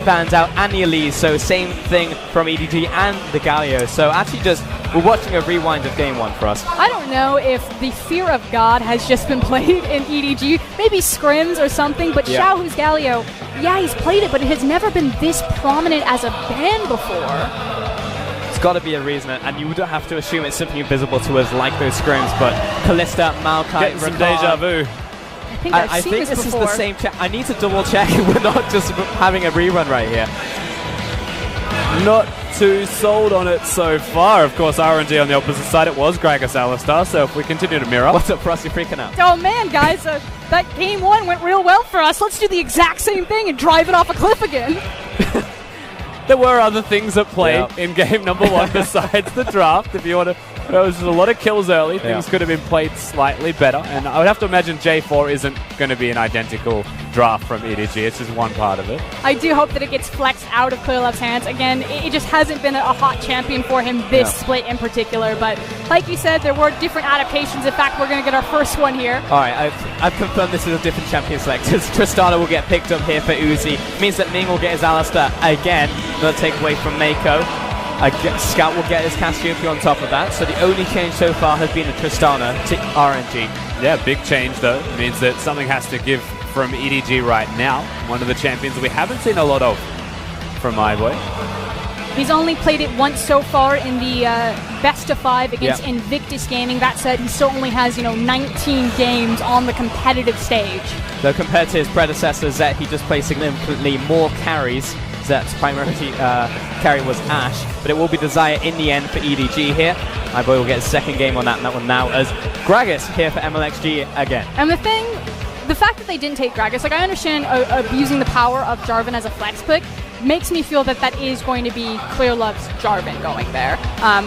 bans out and the Elise, so same thing from EDG and the Galio. So actually we're watching a rewind of game 1 for us. I don't know if the fear of God has just been played in EDG, maybe scrims or something, but Xiaohu's Galio, yeah, he's played it, but it has never been this prominent as a ban before. It's got to be a reason, and you would have to assume it's something invisible to us like those scrims, but Callista, Maokai, getting some deja vu. I think this is the same check. I need to double check. We're not just having a rerun right here. Not too sold on it so far. Of course, RNG on the opposite side, it was Gragas Alistar, so if we continue to mirror. What's up, Frosty? Freaking out. Oh man, guys, that game 1 went real well for us. Let's do the exact same thing and drive it off a cliff again. There were other things at play in game number 1 besides the draft. If you want to, there was a lot of kills early. Things could have been played slightly better, and I would have to imagine J4 isn't going to be an identical draft from EDG. It's just one part of it. I do hope that it gets flexed out of ClearLove's hands. Again, it just hasn't been a hot champion for him this split in particular, but like you said, there were different adaptations. In fact, we're going to get our first one here. Alright, I've confirmed this is a different champion select. Tristana will get picked up here for Uzi. Means that Ming will get his Alistar again. Another takeaway from Mako. Scout will get his Cassiopeia on top of that, so the only change so far has been a Tristana to RNG. Yeah, big change though. It means that something has to give from EDG right now. One of the champions we haven't seen a lot of from my boy. He's only played it once so far in the best of 5 against Invictus Gaming. That said, he still only has 19 games on the competitive stage. Though compared to his predecessor Zet, he just plays significantly more carries. Zet's primary carry was Ashe, but it will be Desire in the end for EDG here. My boy will get his second game on that one now as Gragas here for MLXG again. And the fact that they didn't take Gragas, like I understand abusing the power of Jarvan as a flex pick, makes me feel that that is going to be ClearLove's Jarvan going there.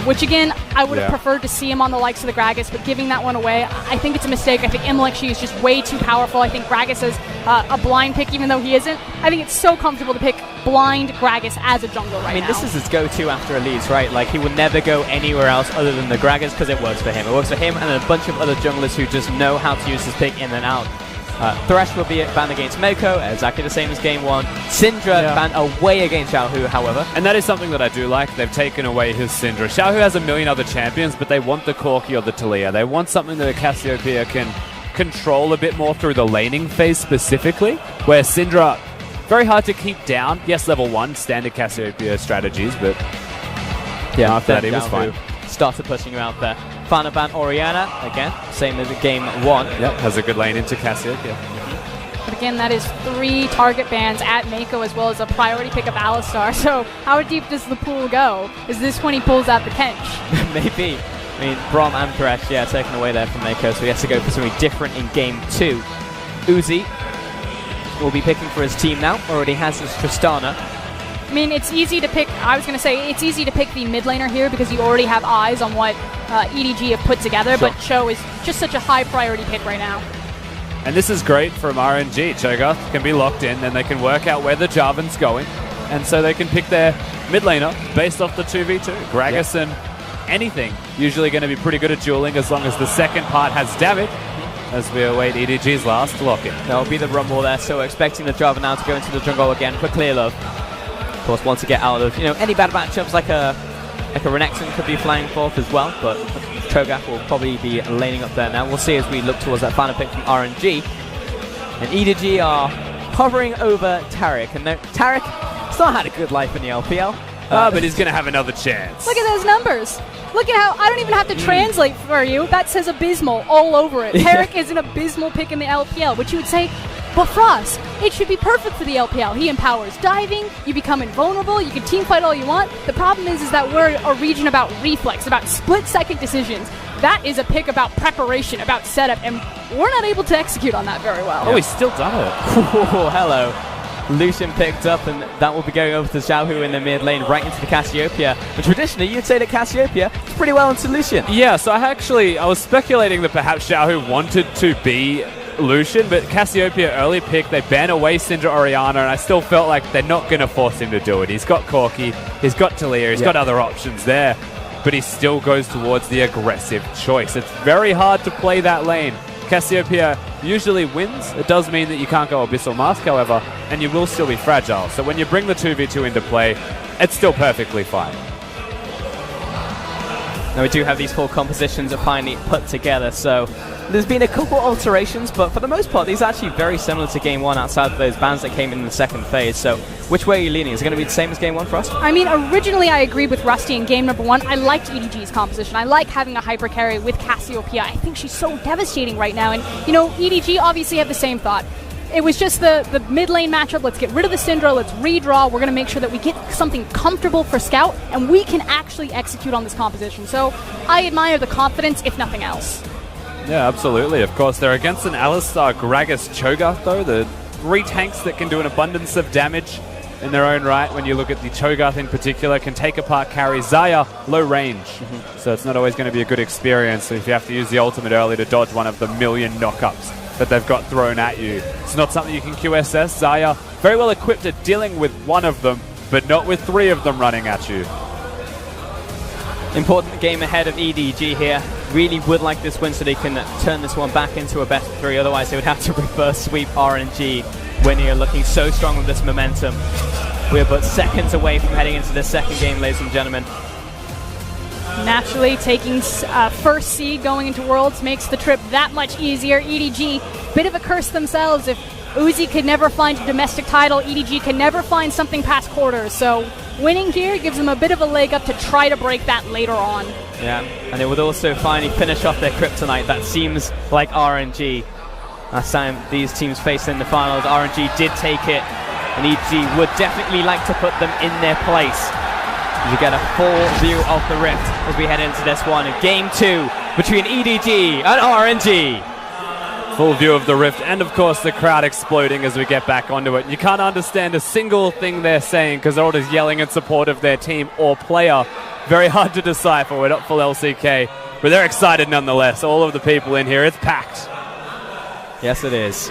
Which again, I would have preferred to see him on the likes of the Gragas, but giving that one away, I think it's a mistake. I think MLXG is just way too powerful. I think Gragas is a blind pick, even though he isn't. I think it's so comfortable to pick blind Gragas as a jungle right now. I mean, this is his go-to after Elise, right? Like, he would never go anywhere else other than the Gragas because it works for him. It works for him and a bunch of other junglers who just know how to use his pick in and out. Thresh will be banned against Mako, exactly the same as game 1. Syndra banned away against Xiaohu, however. And that is something that I do like. They've taken away his Syndra. Xiaohu has a million other champions, but they want the Corki or the Taliyah. They want something that a Cassiopeia can control a bit more through the laning phase specifically, where Syndra, very hard to keep down. Yes, level 1, standard Cassiopeia strategies, but after that, he was fine. Started pushing you out there. Final ban Orianna, again, same as game 1. Yep, has a good lane into Cassiopeia. But again, that is 3 target bans at Mako as well as a priority pick of Alistar. So how deep does the pool go? Is this when he pulls out the Kench? Maybe. I mean, Braum and Thresh, taken away there from Mako, so he has to go for something different in game 2. Uzi will be picking for his team now, already has his Tristana. I mean, it's easy to pick, I was going to say, it's easy to pick the mid laner here because you already have eyes on what EDG have put together, but Cho is just such a high priority pick right now. And this is great from RNG. Cho'Gath can be locked in, and they can work out where the Jarvan's going, and so they can pick their mid laner based off the 2v2. Gragas and anything usually going to be pretty good at dueling as long as the second part has damage, as we await EDG's last lock-in. That'll be the rumble there, so we're expecting the Jarvan now to go into the jungle again for ClearLove. Of course, once to get out of any bad matchups like a Renekton could be flying forth as well, but Cho'Gath will probably be laning up there now. We'll see as we look towards that final pick from RNG. And EDG are hovering over Taric, and Taric has not had a good life in the LPL. But he's going to have another chance. Look at those numbers. Look at how, I don't even have to translate for you. That says abysmal all over it. Taric is an abysmal pick in the LPL, which you would say, but Frost, it should be perfect for the LPL. He empowers diving, you become invulnerable, you can team fight all you want. The problem is that we're a region about reflex, about split-second decisions. That is a pick about preparation, about setup, and we're not able to execute on that very well. Oh, he's still done it. Oh, hello. Lucian picked up, and that will be going over to Xiaohu in the mid lane, right into the Cassiopeia. But traditionally, you'd say that Cassiopeia is pretty well into Lucian. Yeah, so I was speculating that perhaps Xiaohu wanted to be Lucian, but Cassiopeia early pick, they ban away Syndra Orianna, and I still felt like they're not going to force him to do it. He's got Corki, he's got Taliyah, he's got other options there, but he still goes towards the aggressive choice. It's very hard to play that lane Cassiopeia usually wins. It does mean that you can't go Abyssal Mask, however, and you will still be fragile. So when you bring the 2v2 into play, it's still perfectly fine. Now we do have these full compositions are finally put together, so there's been a couple alterations, but for the most part, these are actually very similar to Game 1 outside of those bans that came in the second phase. So which way are you leaning? Is it going to be the same as Game 1 for us? I mean, originally I agreed with Rusty in game number 1. I liked EDG's composition. I like having a hyper carry with Cassiopeia. I think she's so devastating right now. And, you know, EDG obviously have the same thought. It was just the mid lane matchup. Let's get rid of the Syndra. Let's redraw. We're going to make sure that we get something comfortable for Scout, and we can actually execute on this composition. So I admire the confidence, if nothing else. Yeah, absolutely. Of course, they're against an Alistar Gragas Cho'Gath, though. The 3 tanks that can do an abundance of damage in their own right. When you look at the Cho'Gath in particular, can take apart carry. Xayah, low range. So it's not always going to be a good experience if you have to use the ultimate early to dodge one of the million knockups that they've got thrown at you. It's not something you can QSS. Xayah, very well equipped at dealing with one of them, but not with 3 of them running at you. Important game ahead of EDG here. Really would like this win so they can turn this one back into a best of 3. Otherwise, they would have to reverse sweep RNG when you're looking so strong with this momentum. We're but seconds away from heading into the second game, ladies and gentlemen. Naturally, taking first seed going into Worlds makes the trip that much easier. EDG, bit of a curse themselves. If Uzi could never find a domestic title, EDG can never find something past quarters. So winning here gives them a bit of a leg up to try to break that later on. Yeah, and it would also finally finish off their kryptonite. That seems like RNG. Last time these teams faced in the finals, RNG did take it, and EDG would definitely like to put them in their place. You get a full view of the Rift as we head into this one. Game 2 between EDG and RNG. Full view of the Rift, and of course the crowd exploding as we get back onto it. You can't understand a single thing they're saying because they're all just yelling in support of their team or player. Very hard to decipher. We're not full LCK, but they're excited nonetheless. All of the people in here, it's packed. Yes, it is.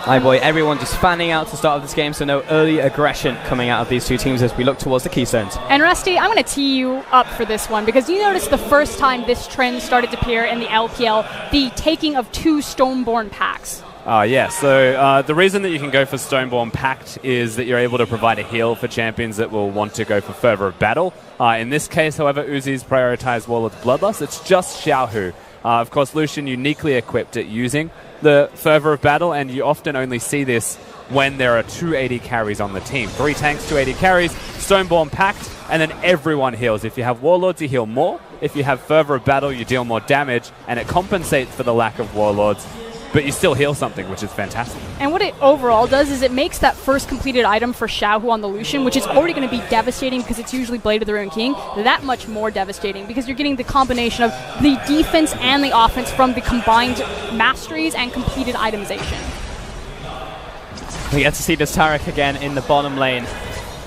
Hi boy, everyone just fanning out to start of this game, so no early aggression coming out of these two teams as we look towards the keystones. And Rusty, I'm going to tee you up for this one because you noticed the first time this trend started to appear in the LPL, the taking of 2 Stoneborn packs. Yeah, so the reason that you can go for Stoneborn Pact is that you're able to provide a heal for champions that will want to go for Fervor of Battle. In this case, however, Uzi's prioritized Warlord's Bloodlust. It's just Xiaohu. Of course, Lucian uniquely equipped at using the Fervor of Battle, and you often only see this when there are 2 AD carries on the team. 3 tanks, 2 AD carries, Stoneborn Pact, and then everyone heals. If you have Warlords, you heal more. If you have Fervor of Battle, you deal more damage, and it compensates for the lack of Warlords. But you still heal something, which is fantastic. And what it overall does is it makes that first completed item for Xiaohu on the Lucian, which is already going to be devastating because it's usually Blade of the Ruined King, that much more devastating because you're getting the combination of the defense and the offense from the combined masteries and completed itemization. We get to see this Taric again in the bottom lane.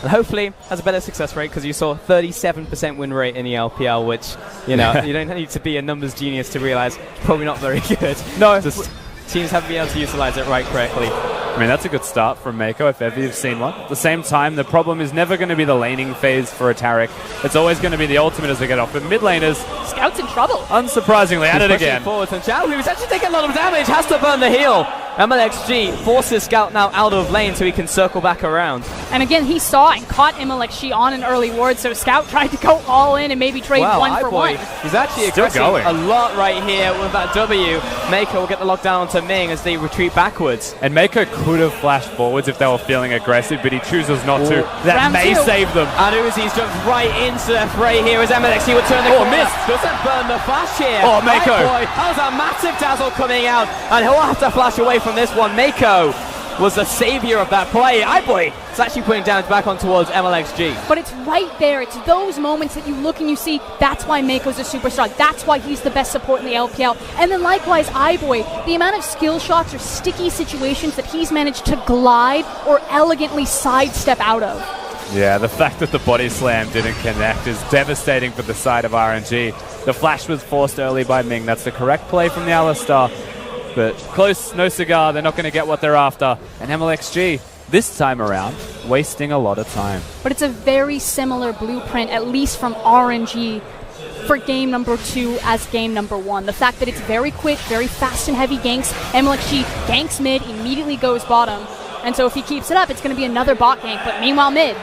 And hopefully has a better success rate because you saw 37% win rate in the LPL, which, you know, you don't need to be a numbers genius to realize probably not very good. No, just teams haven't been able to utilize it right correctly. I mean, that's a good start from Mako if ever you've seen one. At the same time, the problem is never going to be the laning phase for a Taric. It's always going to be the ultimate as they get off. But mid laners, Scout's in trouble. Unsurprisingly, at it again. Forward from Chao, who's actually taking a lot of damage, has to burn the heal. MLXG forces Scout now out of lane so he can circle back around. And again, he saw and caught MLXG on an early ward, so Scout tried to go all in and maybe trade one for one. He's actually aggressing a lot right here with that W. Mako will get the lockdown onto Ming as they retreat backwards. And Mako could have flashed forwards if they were feeling aggressive, but he chooses not to. That Round may 2. save them. And Uzi's jumped right into the fray here as MLXG would turn the corner. Missed. Doesn't burn the flash here. Oh, Mako. That was a massive dazzle coming out, and he'll have to flash away from this one. Mako was the savior of that play. It's actually putting damage back on towards MLXG. But it's right there. It's those moments that you look and you see, that's why Mako's a superstar. That's why he's the best support in the LPL. And then likewise, iBoy, the amount of skill shots or sticky situations that he's managed to glide or elegantly sidestep out of. Yeah, the fact that the body slam didn't connect is devastating for the side of RNG. The flash was forced early by Ming. That's the correct play from the Alistar. But close, no cigar, they're not going to get what they're after. And MLXG, this time around, wasting a lot of time. But it's a very similar blueprint, at least from RNG, for game number 2 as game number 1. The fact that it's very quick, very fast and heavy ganks. MLXG ganks mid, immediately goes bottom. And so if he keeps it up, it's going to be another bot gank. But meanwhile, mid.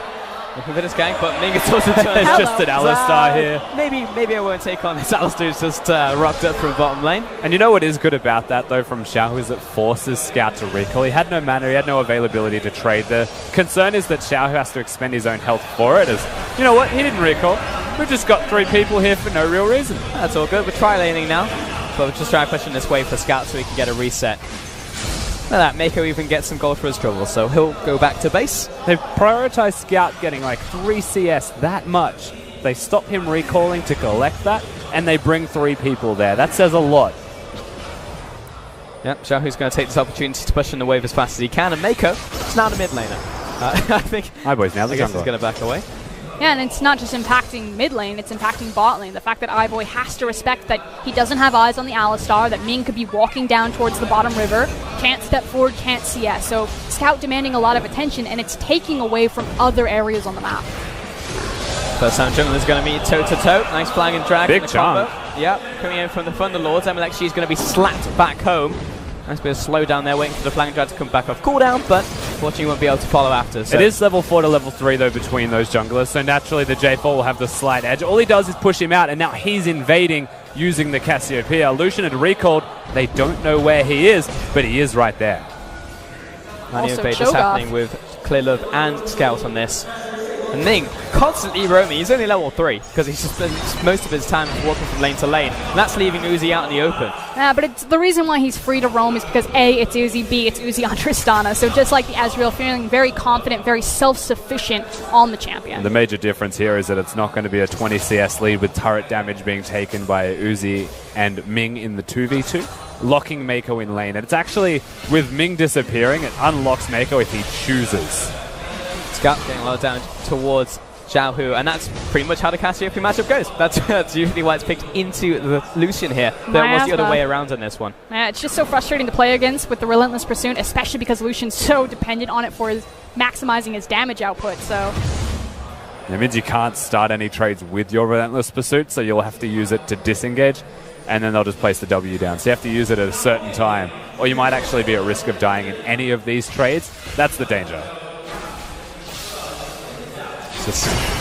Looking for this gank, but Ming is also turns. It's just an Alistar here. Maybe I won't take on this. Alistar's just rocked up from bottom lane. And you know what is good about that, though, from Xiao, is it forces Scout to recall. He had no mana, he had no availability to trade. The concern is that Xiao has to expend his own health for it, as, you know what, he didn't recall. We've just got 3 people here for no real reason. That's all good. We're tri-laning now, but we're just trying to push in this wave for Scout so he can get a reset. Look at that, Mako even gets some gold for his trouble, so he'll go back to base. They've prioritized Scout getting like 3 CS that much. They stop him recalling to collect that, and they bring 3 people there. That says a lot. Yep, Xiaohu's going to take this opportunity to push in the wave as fast as he can, and Mako is now the mid laner. I think Hi boys, now the guess he's going to back away. Yeah, and it's not just impacting mid lane, it's impacting bot lane. The fact that iBoy has to respect that he doesn't have eyes on the Alistar, that Ming could be walking down towards the bottom river, can't step forward, can't CS. So Scout demanding a lot of attention, and it's taking away from other areas on the map. First time Jungle is going to meet toe-to-toe. Nice flag and drag. Big Chung. Yep, coming in from the Thunderlords. MLXG is going to be slapped back home. Nice bit of slow down there, waiting for the flag and drag to come back off cooldown, but unfortunately won't be able to follow after. So. It is level 4 to level 3 though between those junglers, so naturally the J4 will have the slight edge. All he does is push him out, and now he's invading using the Cassiopeia. Lucian had recalled. They don't know where he is, but he is right there. Plenty of invade is happening with Clear Love and Scout on this. And Ming constantly roaming. He's only level 3 because he's just spent most of his time walking from lane to lane. And that's leaving Uzi out in the open. Yeah, but it's the reason why he's free to roam is because A, it's Uzi, B, it's Uzi on Tristana. So just like the Ezreal, feeling very confident, very self-sufficient on the champion. And the major difference here is that it's not going to be a 20 CS lead with turret damage being taken by Uzi and Ming in the 2v2, locking Mako in lane. And it's actually, with Ming disappearing, it unlocks Mako if he chooses. Scout getting a lot of damage towards Xiaohu, and that's pretty much how the Cassiopeia matchup goes. That's usually why it's picked into the Lucian here. There was the other way around on this one. Yeah, it's just so frustrating to play against with the Relentless Pursuit, especially because Lucian's so dependent on it for his maximizing his damage output. So it means you can't start any trades with your Relentless Pursuit, so you'll have to use it to disengage, and then they'll just place the W down. So you have to use it at a certain time, or you might actually be at risk of dying in any of these trades. That's the danger.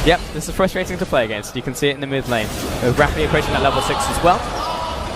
Yep, this is frustrating to play against. You can see it in the mid lane. We're rapidly approaching at level 6 as well.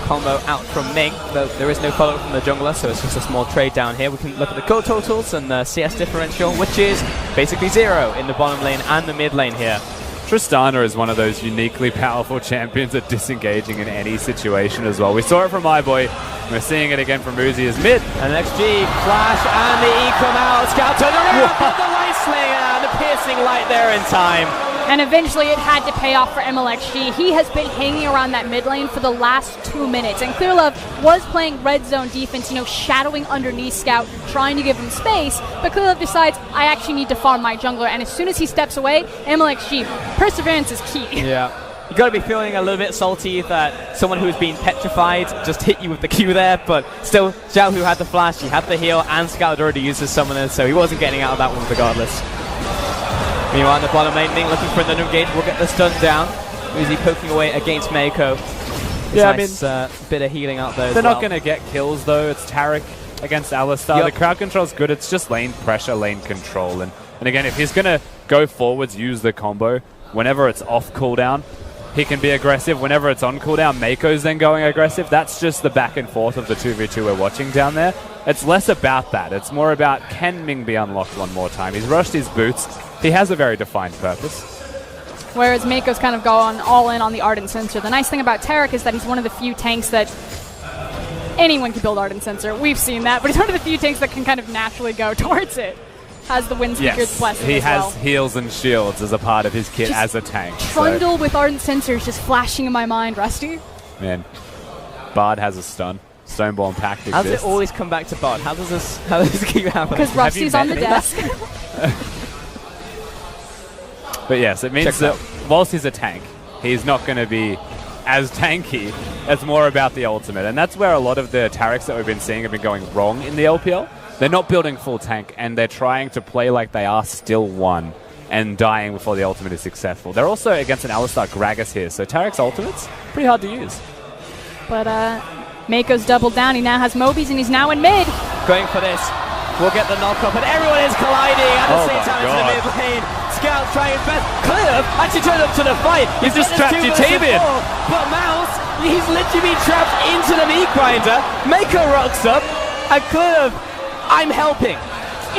Combo out from Ming, though there is no follow-up from the jungler, so it's just a small trade down here. We can look at the kill totals and the CS differential, which is basically 0 in the bottom lane and the mid lane here. Tristana is one of those uniquely powerful champions at disengaging in any situation as well. We saw it from iBoy. We're seeing it again from Uzi as mid. And XG, flash, and the E come out. Scout turn around, got the light slinger, and the piercing light there in time. And eventually it had to pay off for MLXG. He has been hanging around that mid lane for the last 2 minutes. And Clearlove was playing red zone defense, you know, shadowing underneath Scout, trying to give him space. But Clearlove decides, I actually need to farm my jungler. And as soon as he steps away, MLXG, perseverance is key. Yeah. You got to be feeling a little bit salty that someone who's been petrified just hit you with the Q there, but still, Xiao who had the flash, he had the heal, and Scout had already used his summoner, so he wasn't getting out of that one regardless. Meanwhile, on the bottom lane, Ming looking for another engage, will get the stun down. Uzi poking away against Mako. Yeah, nice, I mean, bit of healing out there. They're not going to get kills though. It's Taric against Alistar. Yep. The crowd control's good. It's just lane pressure, lane control, and again, if he's going to go forwards, use the combo. Whenever it's off cooldown, he can be aggressive. Whenever it's on cooldown, Mako's then going aggressive. That's just the back and forth of the 2v2 we're watching down there. It's less about that. It's more about, can Ming be unlocked one more time? He's rushed his boots. He has a very defined purpose. Whereas Mako's kind of gone all in on the Ardent Sensor. The nice thing about Taric is that he's one of the few tanks that anyone can build Ardent Sensor. We've seen that, but he's one of the few tanks that can kind of naturally go towards it. Has the Windspeaker's blessing he as has well. heals and shields as a part of his kit Just as a tank. Trundle with Ardent Sensor is just flashing in my mind, Rusty. Man, Bard has a stun. Stoneborn Pact exists. How does it always come back to Bard? How does this keep happening? Because Rusty's on the desk. But yes, it means that whilst he's a tank, he's not going to be as tanky. It's more about the ultimate. And that's where a lot of the Tarics that we've been seeing have been going wrong in the LPL. They're not building full tank, and they're trying to play like they are still one. and dying before the ultimate is successful. They're also against an Alistar Gragas here, so Tarek's ultimate's pretty hard to use. But Mako's doubled down. He now has Mobies, and he's now in mid. Going for this. We'll get the knock-up, and everyone is colliding at the same time into the mid lane. Scout trying his best. Cliff actually turned up to the fight. He's just trapped your team in. But Mouse, he's literally been trapped into the meat grinder. Mako rocks up, and Cliff, I'm helping.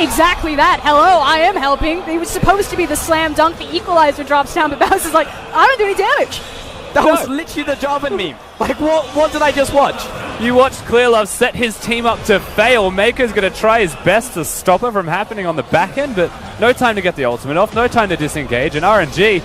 Exactly that. Hello, I am helping. It was supposed to be the slam dunk. The equalizer drops down, but Mouse is like, I don't do any damage. That was literally the Jarvan meme. Like, what did I just watch? You watched Clearlove set his team up to fail. Mako's going to try his best to stop it from happening on the back end, but no time to get the ultimate off, no time to disengage. And RNG,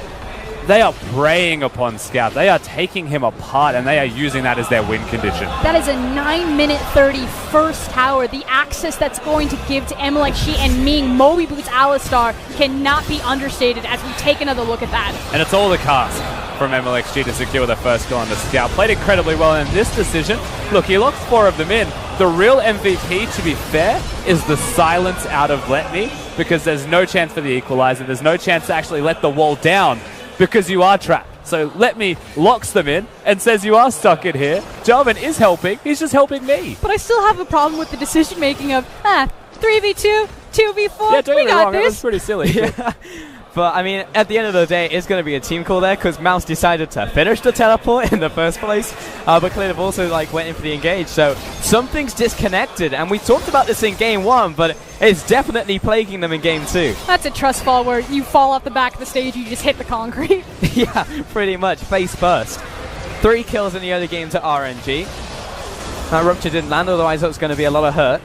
they are preying upon Scout. They are taking him apart, and they are using that as their win condition. That is a 9-minute 30 first tower. The access that's going to give to MLXG and Ming, Moby Boots, Alistar cannot be understated as we take another look at that. And it's all the cast from MLXG to secure the first kill on the Scout. Played incredibly well in this decision. Look, he locked 4 of them in. The real MVP, to be fair, is the silence out of Let Me, because there's no chance for the equalizer. There's no chance to actually let the wall down because you are trapped. So Let Me locks them in and says you are stuck in here. Jarvan is helping. He's just helping me. But I still have a problem with the decision making of 3v2, 2v4. Yeah, don't get me wrong, it was pretty silly. Yeah. But, I mean, at the end of the day, it's going to be a team call there because Mouse decided to finish the teleport in the first place. But Clearlove also, went in for the engage. So, something's disconnected. And we talked about this in Game 1, but it's definitely plaguing them in Game 2. That's a trust fall where you fall off the back of the stage, you just hit the concrete. Yeah, pretty much. Face first. 3 kills in the early game to RNG. That Rupture didn't land, otherwise that was going to be a lot of hurt.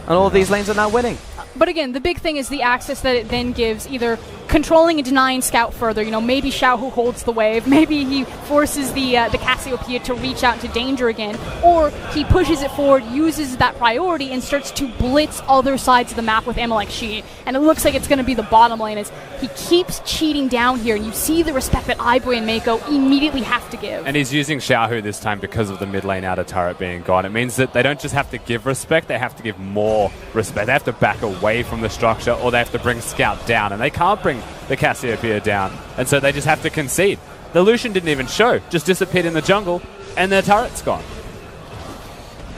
And all these lanes are now winning. But again, the big thing is the access that it then gives, either controlling and denying Scout further. You know, maybe Xiaohu holds the wave, maybe he forces the Cassiopeia to reach out to danger again, or he pushes it forward, uses that priority, and starts to blitz other sides of the map with MLXG. And it looks like it's going to be the bottom lane as he keeps cheating down here, and you see the respect that iBoy and Mako immediately have to give. And he's using Xiaohu this time because of the mid lane outer turret being gone. It means that they don't just have to give respect, they have to give more respect. They have to back away from the structure, or they have to bring Scout down, and they can't bring the Cassiopeia down, and so they just have to concede. The Lucian didn't even show, just disappeared in the jungle, and their turret's gone.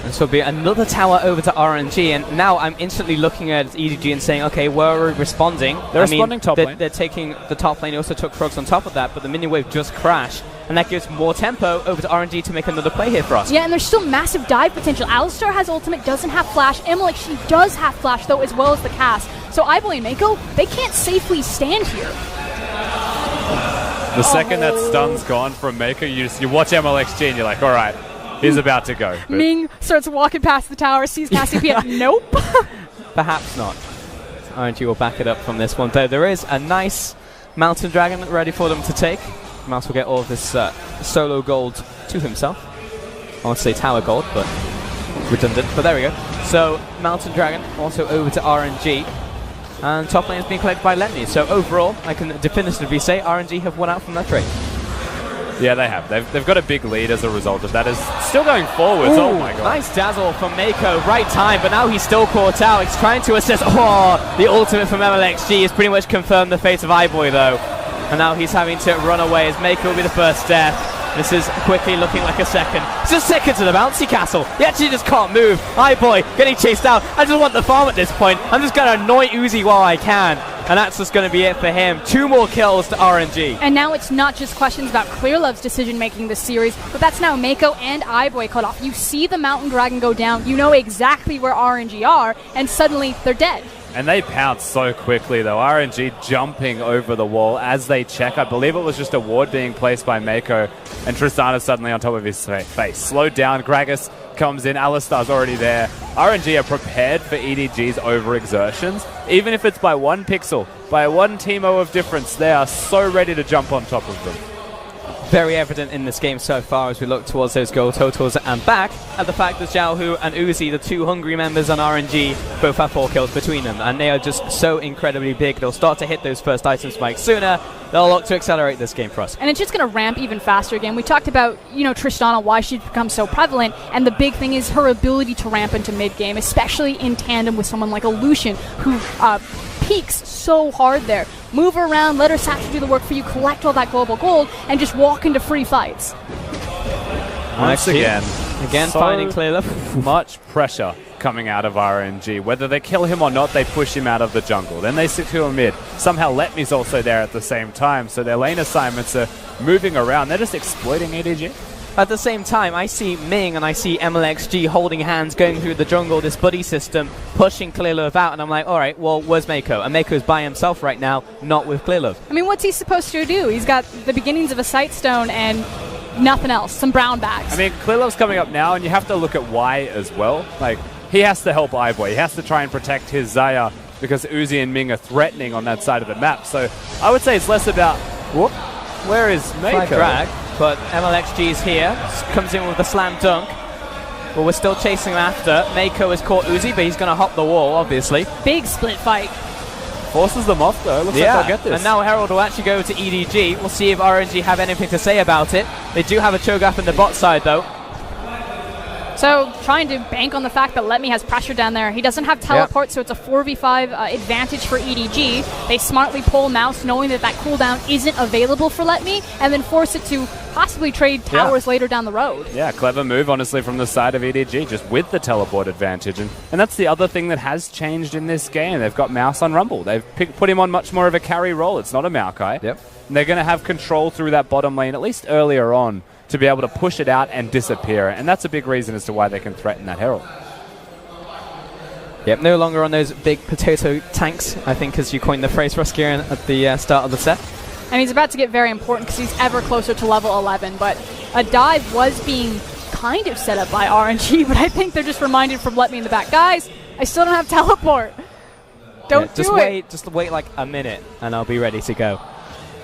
This will be another tower over to RNG, and now I'm instantly looking at EDG and saying, okay, where are we responding? They're responding top lane. They're taking the top lane. They also took Krugs on top of that, but the minion wave just crashed, and that gives more tempo over to RNG to make another play here for us. Yeah, and there's still massive dive potential. Alistar has ultimate, doesn't have flash. MLXG does have flash, though, as well as the cast. So iBoy and Mako, they can't safely stand here. The second that stun's gone from Mako, you watch MLXG and you're like, all right, he's about to go. But Ming starts walking past the tower, sees Cassiopeia. Nope. Perhaps not. RNG will back it up from this one, though. There is a nice Mountain Dragon ready for them to take. Mouse will get all of this solo gold to himself. I want to say tower gold, but redundant. But there we go. So Mountain Dragon also over to RNG. And top lane has been collected by Letney. So overall, I can definitively say RNG have won out from that trade. yeah, they have. They've got a big lead as a result of that. Is still going forwards. Oh my god. Nice dazzle from Mako. Right time, but now he's still caught out. He's trying to assist. Oh, the ultimate from MLXG has pretty much confirmed the fate of iBoy though. And now he's having to run away as Mako will be the first death. This is quickly looking like a second. It's a second to the bouncy castle. He actually just can't move. iBoy getting chased out. I just want the farm at this point. I'm just going to annoy Uzi while I can. And that's just going to be it for him. 2 more kills to RNG. And now it's not just questions about Clearlove's decision-making this series, but that's now Mako and iBoy cut off. You see the Mountain Dragon go down. You know exactly where RNG are, and suddenly they're dead. And they pounce so quickly, though. RNG jumping over the wall as they check. I believe it was just a ward being placed by Mako, and Tristana suddenly on top of his face. Slowed down, Gragas comes in, Alistar's already there. RNG are prepared for EDG's overexertions. Even if it's by 1 pixel, by 1 Teemo of difference, they are so ready to jump on top of them. Very evident in this game so far as we look towards those goal totals and back at the fact that Xiaohu and Uzi, the 2 hungry members on RNG, both have 4 kills between them, and they are just so incredibly big. They'll start to hit those first item spikes sooner. They'll look to accelerate this game for us. And it's just going to ramp even faster again. We talked about, Tristana, why she's become so prevalent, and the big thing is her ability to ramp into mid-game, especially in tandem with someone like a Lucian, who peaks so hard there. Move her around, let her Satchel do the work for you, collect all that global gold, and just walk into free fights. Once again so finding Clearlove. much pressure coming out of RNG. Whether they kill him or not, they push him out of the jungle. Then they secure mid. Somehow Letme's also there at the same time, so their lane assignments are moving around. They're just exploiting EDG. At the same time, I see Ming and I see MLXG holding hands, going through the jungle, this buddy system, pushing Clearlove out, and I'm like, alright, well, where's Mako? And Mako's by himself right now, not with Clearlove. I mean, what's he supposed to do? He's got the beginnings of a Sightstone and nothing else, some brown bags. I mean, Clearlove's coming up now, and you have to look at why as well. Like, he has to help iBoy. He has to try and protect his Xayah because Uzi and Ming are threatening on that side of the map. So I would say it's less about, whoop, where is Mako? Drag, but MLXG's here, comes in with the slam dunk. But we're still chasing him after. Mako has caught Uzi, but he's going to hop the wall, obviously. Big split fight. Forces them off, though. Looks like they'll get this. And now Herald will actually go to EDG. We'll see if RNG have anything to say about it. They do have a Cho'Gath in the bot side, though. So, trying to bank on the fact that Letme has pressure down there. He doesn't have teleport, so it's a 4v5 advantage for EDG. They smartly pull Mouse, knowing that that cooldown isn't available for Letme, and then force it to possibly trade towers later down the road. Yeah, clever move, honestly, from the side of EDG, just with the teleport advantage. And that's the other thing that has changed in this game. They've got Mouse on Rumble. They've put him on much more of a carry role. It's not a Maokai. Yep. And they're going to have control through that bottom lane, at least earlier on, to be able to push it out and disappear. And that's a big reason as to why they can threaten that Herald. Yep, no longer on those big potato tanks, I think, as you coined the phrase for us, Kieran, at the start of the set. And he's about to get very important because he's ever closer to level 11. But a dive was being kind of set up by RNG, but I think they're just reminded from Let Me in the back. Guys, I still don't have teleport. Don't do it. Just wait like a minute, and I'll be ready to go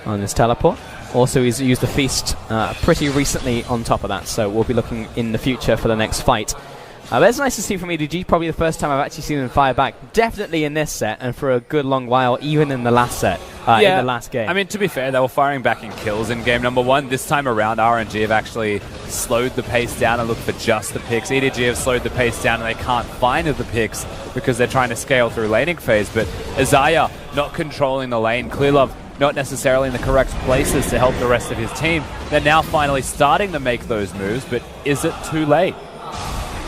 on this teleport. Also, he's used the Feast pretty recently on top of that, so we'll be looking in the future for the next fight. But it's nice to see from EDG, probably the first time I've actually seen them fire back. Definitely in this set, and for a good long while, even in the last set, in the last game. I mean, to be fair, they were firing back in kills in game number one. This time around, RNG have actually slowed the pace down and looked for just the picks. EDG have slowed the pace down, and they can't find the picks because they're trying to scale through laning phase. But Xayah not controlling the lane, Clearlove not necessarily in the correct places to help the rest of his team. They're now finally starting to make those moves, but is it too late?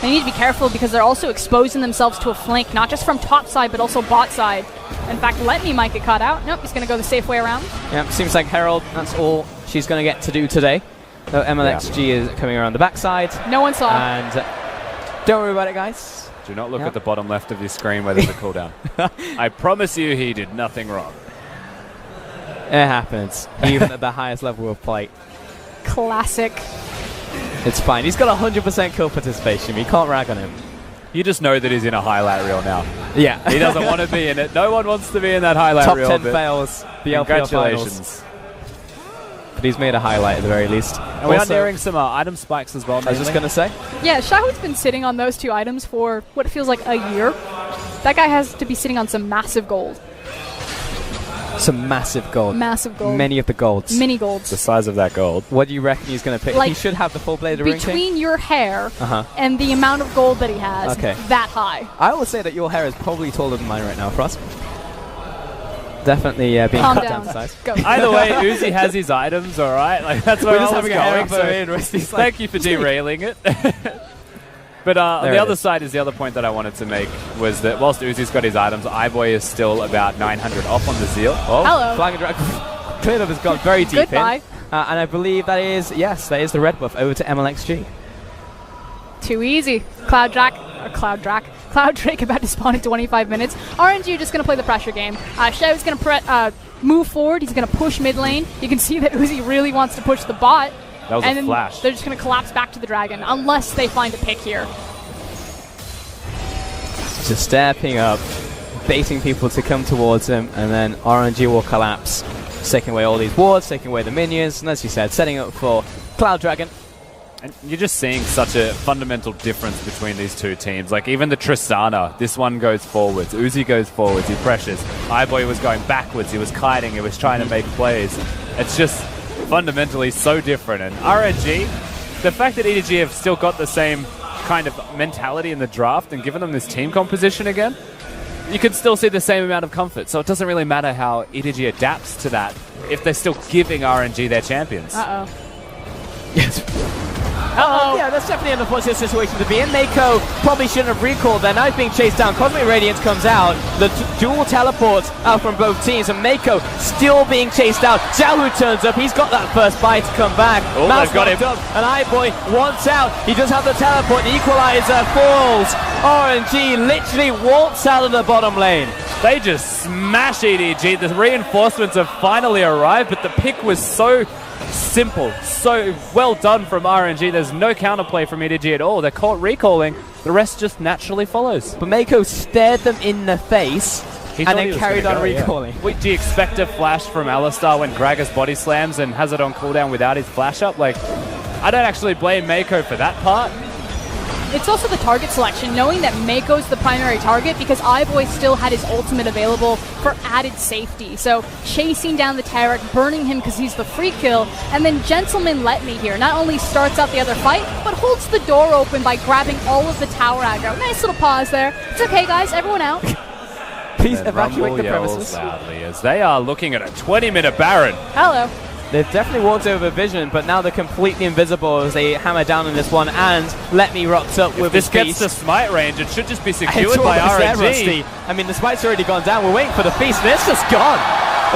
They need to be careful because they're also exposing themselves to a flank, not just from top side, but also bot side. In fact, Let Me might get caught out. Nope, he's going to go the safe way around. Yeah, seems like Herald, that's all she's going to get to do today. So MLXG is coming around the backside. No one saw. And don't worry about it, guys. Do not look at the bottom left of your screen where there's a cooldown. I promise you he did nothing wrong. It happens, even at the highest level of play. Classic. It's fine. He's got 100% kill participation. We can't rag on him. You just know that he's in a highlight reel now. Yeah. He doesn't want to be in it. No one wants to be in that highlight reel. Top 10 fails. The Congratulations. But he's made a highlight at the very least. And we are nearing some item spikes as well. I was just going to say. Yeah, Shahu's been sitting on those two items for what feels like a year. That guy has to be sitting on some massive gold. Some massive gold. Massive gold. Many of the golds. Mini golds. The size of that gold. What do you reckon he's going to pick? Like, he should have the full Blade of Ring King. Between your hair and the amount of gold that he has, that high. I will say that your hair is probably taller than mine right now, Frost. Definitely being Calm cut down. down to size. Go. Either way, Uzi has his items, all right? Like, that's where We're just I was having going. So thank you for derailing it. But on the other side is the other point that I wanted to make was that whilst Uzi's got his items, iBoy is still about 900 off on the Zeal. Oh, hello. Flying Drag. Clearlove has gone very deep Goodbye. in. And I believe that is, yes, that is the red buff over to MLXG. Too easy. Cloud Drake about to spawn in 25 minutes. RNG are just going to play the pressure game. Show's going to move forward. He's going to push mid lane. You can see that Uzi really wants to push the bot. That was a flash. They're just going to collapse back to the dragon unless they find a pick here. Just stepping up, baiting people to come towards him, and then RNG will collapse, taking away all these wards, taking away the minions, and as you said, setting up for Cloud Dragon. And you're just seeing such a fundamental difference between these two teams. Like, even the Tristana, this one goes forwards, Uzi goes forwards, he pressures. iBoy was going backwards, he was kiting, he was trying to make plays. It's just fundamentally so different. And RNG, the fact that EDG have still got the same kind of mentality in the draft and given them this team composition again, you can still see the same amount of comfort. So it doesn't really matter how EDG adapts to that if they're still giving RNG their champions. Uh-oh. Yes. Yeah, that's definitely an unfortunate situation to be in. Mako probably shouldn't have recalled there. Now he's being chased down. Cosmic Radiance comes out. The dual teleports out from both teams, and Mako still being chased out. Xiaohu turns up. He's got that first bite to come back. Oh, they've got him. Up, and iBoy wants out. He does have the teleport. The equalizer falls. RNG literally waltz out of the bottom lane. They just smash EDG. The reinforcements have finally arrived, but the pick was so simple, so well done from RNG. There's no counterplay from EDG at all. They're caught recalling. The rest just naturally follows. But Mako stared them in the face and then carried on recalling. Yeah. Do you expect a flash from Alistar when Gragas body slams and has it on cooldown without his flash up? Like, I don't actually blame Mako for that part. It's also the target selection, knowing that Mako's the primary target because iBoy still had his ultimate available for added safety. So chasing down the Tarek, burning him because he's the free kill, and then Gentleman Let Me here not only starts out the other fight, but holds the door open by grabbing all of the tower aggro. Nice little pause there. It's okay, guys, everyone out. Please evacuate the premises. Loudly as they are looking at a 20-minute Baron. Hello. They've definitely walked over Vision, but now they're completely invisible as they hammer down on this one, and Let Me rocks up with this his gets feast. to smite range, it should just be secured It's by almost there, RNG. Rusty. I mean, the smite's already gone down. We're waiting for the feast, and it's just gone.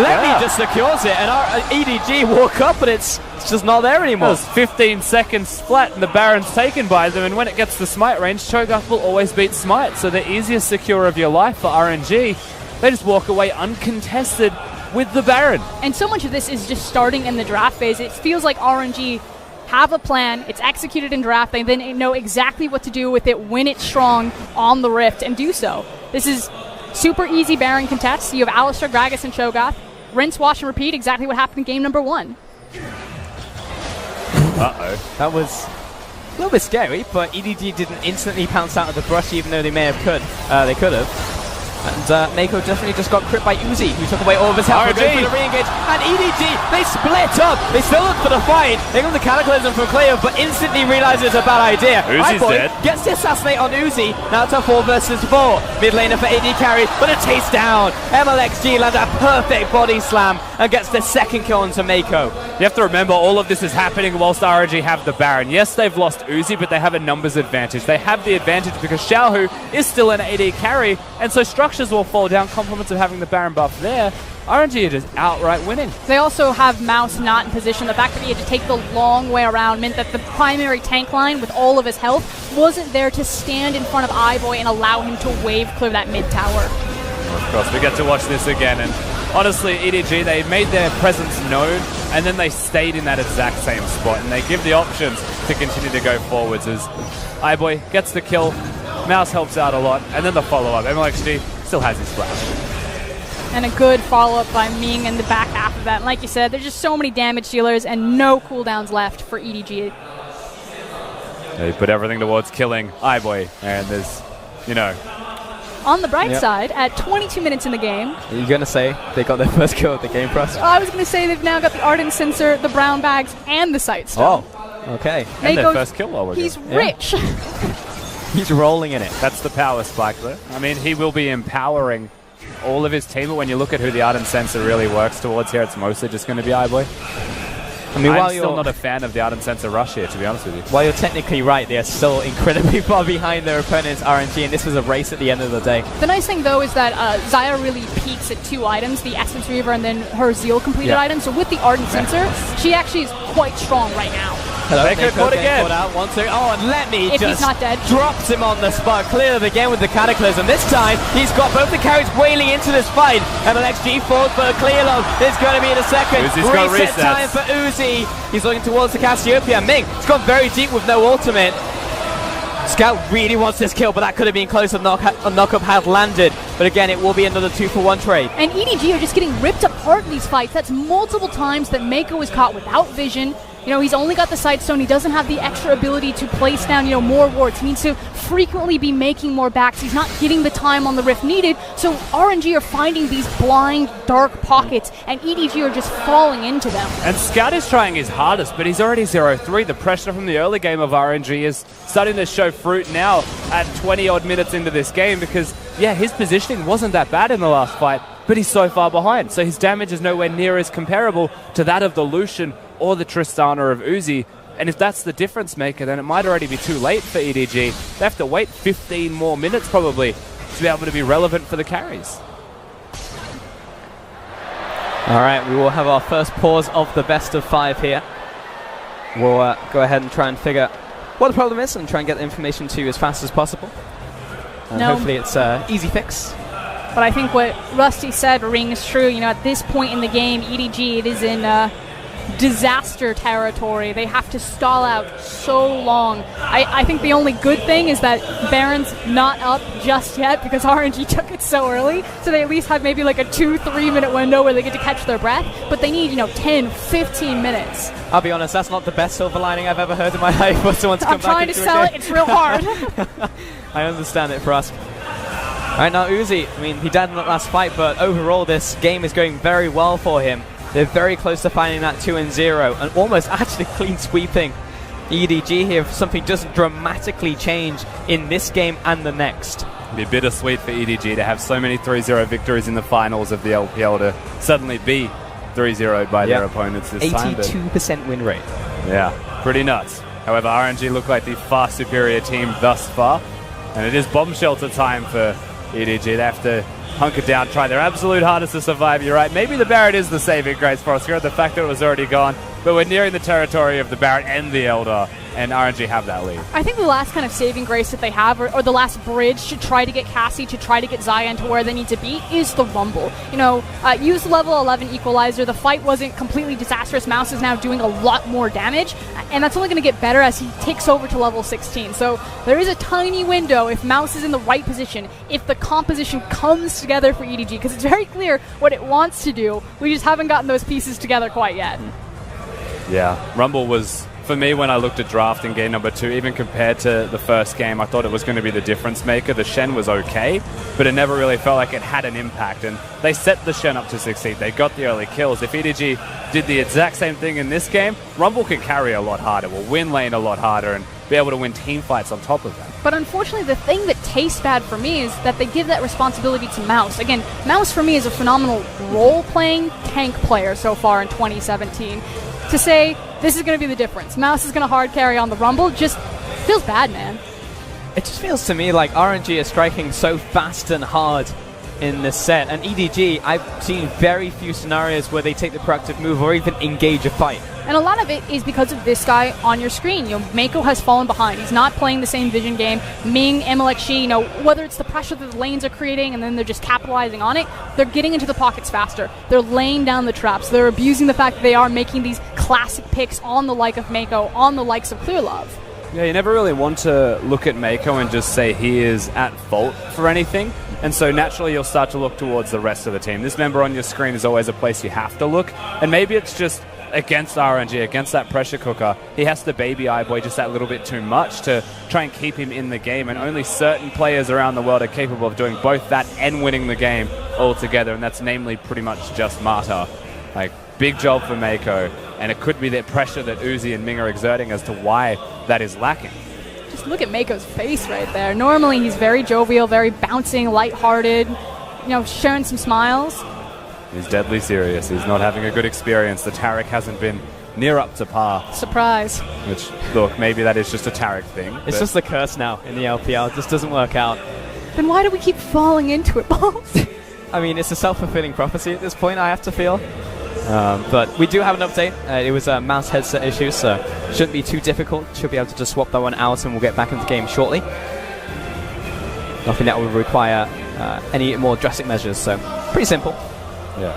Let Me just secures it, and our EDG walk up, but it's just not there anymore. It was 15 seconds flat, and the Baron's taken by them, and when it gets to smite range, Cho'Gath will always beat smite, so the easiest secure of your life for RNG. They just walk away uncontested with the Baron. And so much of this is just starting in the draft phase. It feels like RNG have a plan, it's executed in draft, they then know exactly what to do with it when it's strong on the Rift, and do so. This is super easy Baron contests. You have Alistar, Gragas, and Cho'Gath. Rinse, wash, and repeat, exactly what happened in game number 1. Uh-oh. That was a little bit scary, but EDG didn't instantly pounce out of the brush, even though they could have. And Mako definitely just got crit by Uzi, who took away all of his health. For the re-engage. And EDG, they split up. They still look for the fight. They got the Cataclysm from Cleo, but instantly realizes it's a bad idea. Uzi's dead. Gets the assassinate on Uzi. Now it's a 4 versus 4. Mid laner for AD carry, but a chase down. MLXG lands a perfect body slam and gets the second kill onto Mako. You have to remember, all of this is happening whilst RNG have the Baron. Yes, they've lost Uzi, but they have a numbers advantage. They have the advantage because Xiaohu is still an AD carry, and so structures will fall down, compliments of having the Baron buff there. RNG are just outright winning. They also have Mouse not in position. The fact that he had to take the long way around meant that the primary tank line with all of his health wasn't there to stand in front of iBoy and allow him to wave clear that mid tower. Of course, we get to watch this again, and honestly, EDG, they made their presence known, and then they stayed in that exact same spot, and they give the options to continue to go forwards as iBoy gets the kill, Mouse helps out a lot, and then the follow-up. MLXG still has his flash. And a good follow-up by Ming in the back half of that. And like you said, there's just so many damage dealers and no cooldowns left for EDG. They put everything towards killing iBoy, and there's, On the bright side, at 22 minutes in the game... Are you going to say they got their first kill of the game for us? I was going to say they've now got the Ardent Sensor, the brown bags, and the Sight Stone. Oh, okay. And their first kill while we're He's going. rich. He's rolling in it. That's the power spike, though. I mean, he will be empowering all of his team, but when you look at who the Ardent Sensor really works towards here, it's mostly just going to be iBoy. I mean, I'm still not a fan of the Ardent Sensor rush here, to be honest with you. While you're technically right, they are still incredibly far behind their opponents, RNG, and this was a race at the end of the day. The nice thing, though, is that Xayah really peaks at 2 items, the Essence Reaver and then her Zeal completed item. So with the Ardent Sensor, she actually is quite strong right now. Hello, they could put again. Out, 1, 2. Oh, and Let Me if just he's not dead. Drops him on the spot. Clear again with the Cataclysm. This time, he's got both the carries wailing into this fight. MLXG falls for a clear load. It's going to be in a second. Uzi's got reset time for Uzi. He's looking towards the Cassiopeia. Ming, it's gone very deep with no ultimate. Scout really wants this kill, but that could have been close. A knock-up had landed. But again, it will be another 2-for-1 trade. And EDG are just getting ripped apart in these fights. That's multiple times that Mako is caught without vision. You know, he's only got the side stone. He doesn't have the extra ability to place down, you know, more wards. He needs to frequently be making more backs. He's not getting the time on the Rift needed. So RNG are finding these blind, dark pockets, and EDG are just falling into them. And Scout is trying his hardest, but he's already 0-3. The pressure from the early game of RNG is starting to show fruit now at 20-odd minutes into this game because, yeah, his positioning wasn't that bad in the last fight, but he's so far behind. So his damage is nowhere near as comparable to that of the Lucian or the Tristana of Uzi. And if that's the difference maker, then it might already be too late for EDG. They have to wait 15 more minutes probably to be able to be relevant for the carries. All right, we will have our first pause of the best of 5 here. We'll go ahead and try and figure what the problem is and try and get the information to you as fast as possible. And hopefully it's an easy fix. But I think what Rusty said rings true. You know, at this point in the game, EDG, it is in disaster territory. They have to stall out so long. I think the only good thing is that Baron's not up just yet because RNG took it so early, so they at least have maybe like a 2-3 minute window where they get to catch their breath, but they need, you know, 10-15 minutes. I'll be honest, that's not the best silver lining I've ever heard in my life for someone to come back I'm trying to sell it, it's real hard. I understand it for us. Right now Uzi, I mean, he died in that last fight, but overall this game is going very well for him. They're very close to finding that 2-0 and almost actually clean sweeping EDG here if something doesn't dramatically change in this game and the next. It'd be bittersweet for EDG to have so many 3-0 victories in the finals of the LPL to suddenly be 3-0'd by their opponents this time. 82% win rate. Yeah, pretty nuts. However, RNG look like the far superior team thus far, and it is bomb shelter time for EDG. They have to hunker down, try their absolute hardest to survive. You're right, maybe the Barret is the saving grace for us here, the fact that it was already gone, but we're nearing the territory of the Barret and the Eldar, and RNG have that lead. I think the last kind of saving grace that they have, or the last bridge to try to get Cassie, to try to get Zion to where they need to be, is the Rumble. You know, use the level 11 equalizer. The fight wasn't completely disastrous. Mouse is now doing a lot more damage, and that's only going to get better as he takes over to level 16. So there is a tiny window if Mouse is in the right position, if the composition comes together for EDG, because it's very clear what it wants to do. We just haven't gotten those pieces together quite yet. Yeah, Rumble was, for me, when I looked at draft in game number 2, even compared to the first game, I thought it was going to be the difference maker. The Shen was okay, but it never really felt like it had an impact, and they set the Shen up to succeed. They got the early kills. If EDG did the exact same thing in this game, Rumble can carry a lot harder, will win lane a lot harder, and be able to win team fights on top of that. But unfortunately, the thing that tastes bad for me is that they give that responsibility to Mouse. Again, Mouse for me is a phenomenal role-playing tank player so far in 2017. To say, this is going to be the difference, Mouse is going to hard carry on the Rumble, just feels bad, man. It just feels to me like RNG is striking so fast and hard in this set, and EDG, I've seen very few scenarios where they take the proactive move or even engage a fight. And a lot of it is because of this guy on your screen. You know, Mako has fallen behind. He's not playing the same vision game. Ming, MLXG, you know, whether it's the pressure that the lanes are creating and then they're just capitalizing on it, they're getting into the pockets faster. They're laying down the traps. They're abusing the fact that they are making these classic picks on the like of Mako, on the likes of Clearlove. Yeah, you never really want to look at Mako and just say he is at fault for anything. And so naturally you'll start to look towards the rest of the team. This member on your screen is always a place you have to look. And maybe it's just against RNG, against that pressure cooker, he has to baby iBoy just that little bit too much to try and keep him in the game. And only certain players around the world are capable of doing both that and winning the game all together. And that's namely pretty much just Mata. Like, big job for Mako. And it could be that pressure that Uzi and Ming are exerting as to why that is lacking. Just look at Mako's face right there. Normally he's very jovial, very bouncing, lighthearted, you know, showing some smiles. He's deadly serious. He's not having a good experience. The Tarek hasn't been near up to par. Surprise. Which, look, maybe that is just a Tarek thing. It's just the curse now in the LPL. It just doesn't work out. Then why do we keep falling into it, Balls? I mean, it's a self-fulfilling prophecy at this point, I have to feel. But we do have an update. It was a mouse headset issue, so shouldn't be too difficult. Should be able to just swap that one out and we'll get back into the game shortly. Nothing that will require any more drastic measures, so pretty simple. Yeah.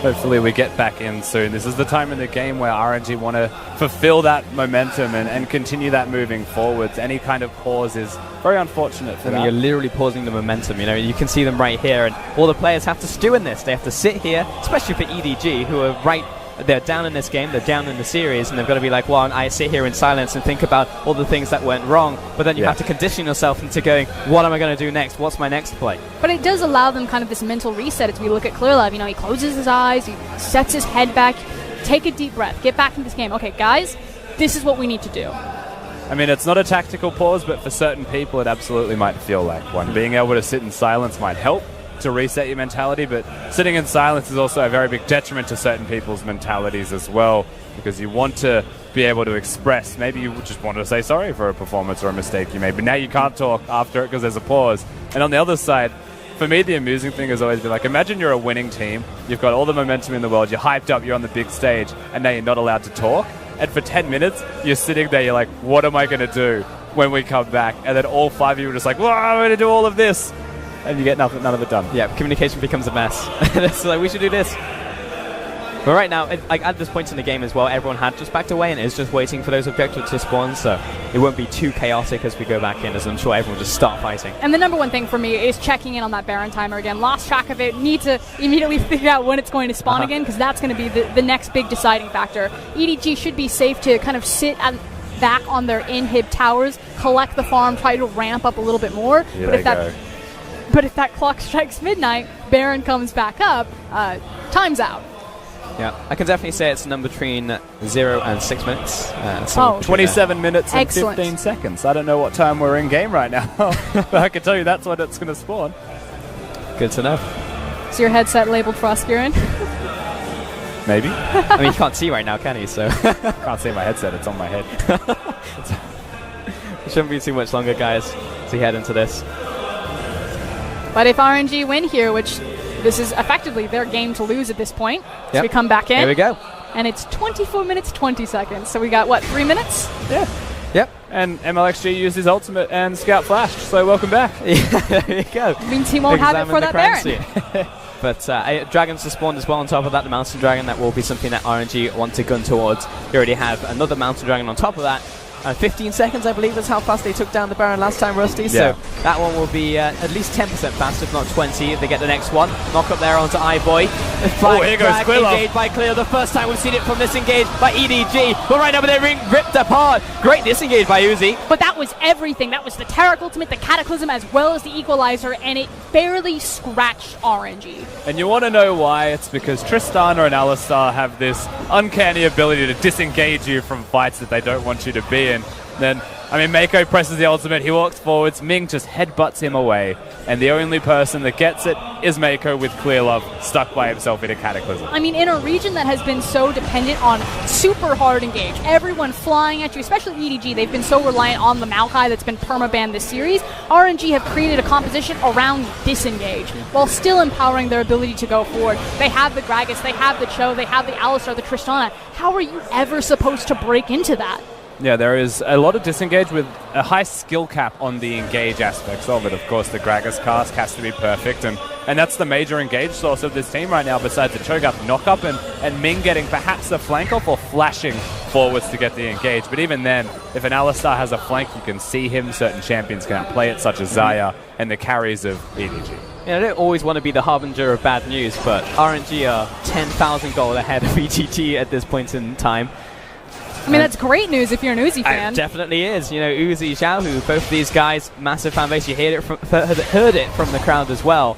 Hopefully we get back in soon. This is the time in the game where RNG want to fulfill that momentum and continue that moving forwards. Any kind of pause is very unfortunate for that. You're literally pausing the momentum. You know, you can see them right here, and all the players have to stew in this. They have to sit here, especially for EDG, who are right they're down in this game, they're down in the series, and they've got to be like, well, I sit here in silence and think about all the things that went wrong, but then you have to condition yourself into going, what am I going to do next? What's my next play? But it does allow them kind of this mental reset as we look at Clearlove. You know, he closes his eyes, he sets his head back, take a deep breath, get back into this game. Okay, guys, this is what we need to do. I mean, it's not a tactical pause, but for certain people, it absolutely might feel like one. Being able to sit in silence might help to reset your mentality, but sitting in silence is also a very big detriment to certain people's mentalities as well, because you want to be able to express. Maybe you just want to say sorry for a performance or a mistake you made, but now you can't talk after it because there's a pause. And on the other side, for me, the amusing thing has always been like, imagine you're a winning team, you've got all the momentum in the world, you're hyped up, you're on the big stage, and now you're not allowed to talk. And for 10 minutes, you're sitting there, you're like, what am I going to do when we come back? And then all 5 of you are just like, well, I'm going to do all of this. And you get none of it done. Yeah, communication becomes a mess. It's like, we should do this. But right now, at this point in the game as well, everyone had just backed away and is just waiting for those objectives to spawn, so it won't be too chaotic as we go back in, as I'm sure everyone will just start fighting. And the number one thing for me is checking in on that Baron timer again. Lost track of it, need to immediately figure out when it's going to spawn again, because that's going to be the next big deciding factor. EDG should be safe to kind of sit back on their inhib towers, collect the farm, try to ramp up a little bit more. But if that clock strikes midnight, Baron comes back up, time's out. Yeah, I can definitely say it's a number between 0 and 6 minutes. 27 minutes and Excellent. 15 seconds. I don't know what time we're in game right now, but I can tell you that's when it's going to spawn. Good to know. Is your headset labeled Frostgearin? Maybe. I mean, you can't see right now, can you? So Can't see my headset, it's on my head. It shouldn't be too much longer, guys, as we head into this. But if RNG win here, which this is effectively their game to lose at this point, so we come back in. Here we go. And it's 24 minutes, 20 seconds. So we got, what, 3 minutes? Yeah. Yep. And MLXG used his ultimate and Scout flashed, so welcome back. Yeah, there you go. Means he won't have it for that Baron. But dragons are spawned as well on top of that. The mountain dragon, that will be something that RNG want to gun towards. You already have another mountain dragon on top of that. 15 seconds, I believe, is how fast they took down the Baron last time, Rusty. Yeah. So that one will be at least 10% fast, if not 20, if they get the next one. Knock up there onto iBoy. Oh, here goes Clearlove. Engaged by Clear. The first time we've seen it from disengaged by EDG. But right now they're being ripped apart. Great disengage by Uzi. But that was everything. That was the Taric ultimate, the Cataclysm, as well as the Equalizer, and it barely scratched RNG. And you want to know why? It's because Tristana and Alistar have this uncanny ability to disengage you from fights that they don't want you to be in. Then, I mean, Mako presses the ultimate, he walks forwards, Ming just headbutts him away, and the only person that gets it is Mako with Clearlove stuck by himself in a Cataclysm. I mean, in a region that has been so dependent on super hard engage, everyone flying at you, especially EDG, they've been so reliant on the Maokai that's been permabanned this series. RNG have created a composition around disengage, while still empowering their ability to go forward. They have the Gragas, they have the Cho, they have the Alistar, the Tristana. How are you ever supposed to break into that? Yeah, there is a lot of disengage with a high skill cap on the engage aspects of it. Of course, the Gragas cast has to be perfect, and that's the major engage source of this team right now, besides the Cho'Gath knockup and Ming getting perhaps a flank off or flashing forwards to get the engage. But even then, if an Alistar has a flank, you can see him. Certain champions can play it, such as Xayah and the carries of EDG. I don't always want to be the harbinger of bad news, but RNG are 10,000 gold ahead of EDG at this point in time. I mean, that's great news if you're an Uzi fan. It definitely is. You know, Uzi, Xiaohu, both of these guys, massive fan base. You heard it from the crowd as well.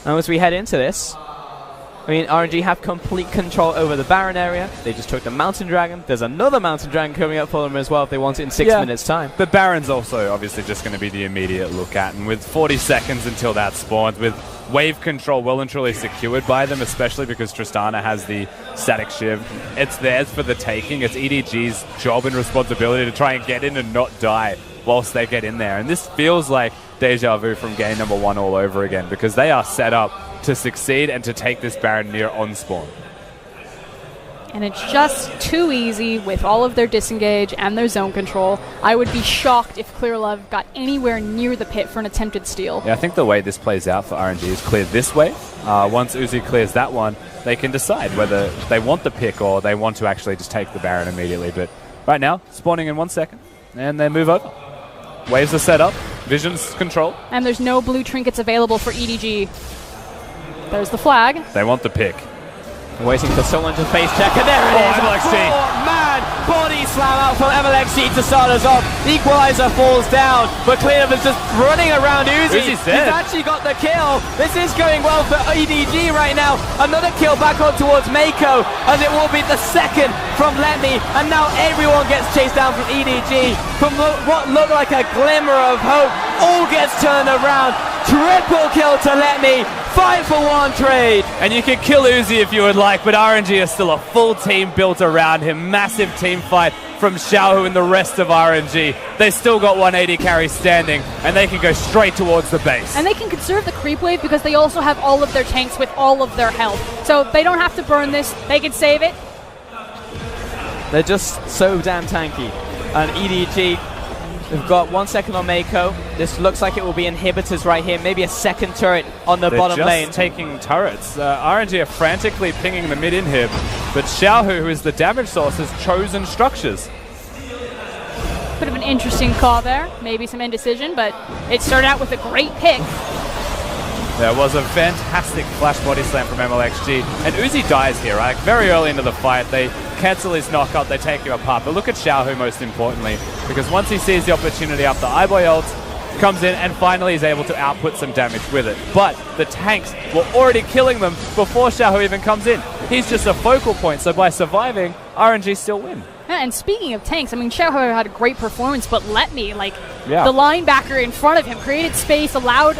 Now, as we head into this, I mean, RNG have complete control over the Baron area. They just took the Mountain Dragon. There's another Mountain Dragon coming up for them as well if they want it in 6 minutes' time. But Baron's also obviously just going to be the immediate look at. And with 40 seconds until that spawns, with wave control well and truly secured by them, especially because Tristana has the static shiv, it's theirs for the taking. It's EDG's job and responsibility to try and get in and not die whilst they get in there. And this feels like deja vu from game number 1 all over again, because they are set up to succeed and to take this Baron near on spawn. And it's just too easy with all of their disengage and their zone control. I would be shocked if Clearlove got anywhere near the pit for an attempted steal. Yeah, I think the way this plays out for RNG is clear this way. Once Uzi clears that one, they can decide whether they want the pick or they want to actually just take the Baron immediately. But right now, spawning in 1 second, and they move over. Waves are set up, vision's control. And there's no blue trinkets available for EDG. There's the flag. They want the pick. Waiting for someone to face check, and there it is. MLXG. Man, body slam out from MLXG to start us off. Equalizer falls down, but Cleanup is just running around Uzi. Uzi's dead. He's actually got the kill. This is going well for EDG right now. Another kill back on towards Mako, and it will be the second from Letme, and now everyone gets chased down from EDG. From what looked like a glimmer of hope, all gets turned around. Triple kill to Letme. 5-for-1 trade. And you can kill Uzi if you would like, but RNG is still a full team built around him. Massive team fight from Xiaohu and the rest of RNG. They still got 180 carry standing, and they can go straight towards the base. And they can conserve the creep wave because they also have all of their tanks with all of their health. So they don't have to burn this. They can save it. They're just so damn tanky. And EDG, they've got 1 second on Mako. This looks like it will be inhibitors right here. Maybe a second turret on the bottom lane. Taking turrets. RNG are frantically pinging the mid-inhib, but Xiaohu, who is the damage source, has chosen structures. Bit of an interesting call there. Maybe some indecision, but it started out with a great pick. There was a fantastic flash body slam from MLXG, and Uzi dies here, right? Very early into the fight, they cancel his knockup, they take him apart. But look at Xiaohu most importantly, because once he sees the opportunity after iBoy ult, comes in and finally is able to output some damage with it. But the tanks were already killing them before Xiaohu even comes in. He's just a focal point, so by surviving, RNG still win. Yeah, and speaking of tanks, I mean, Xiaohu had a great performance, but Letme, the Yeah. linebacker in front of him, created space, allowed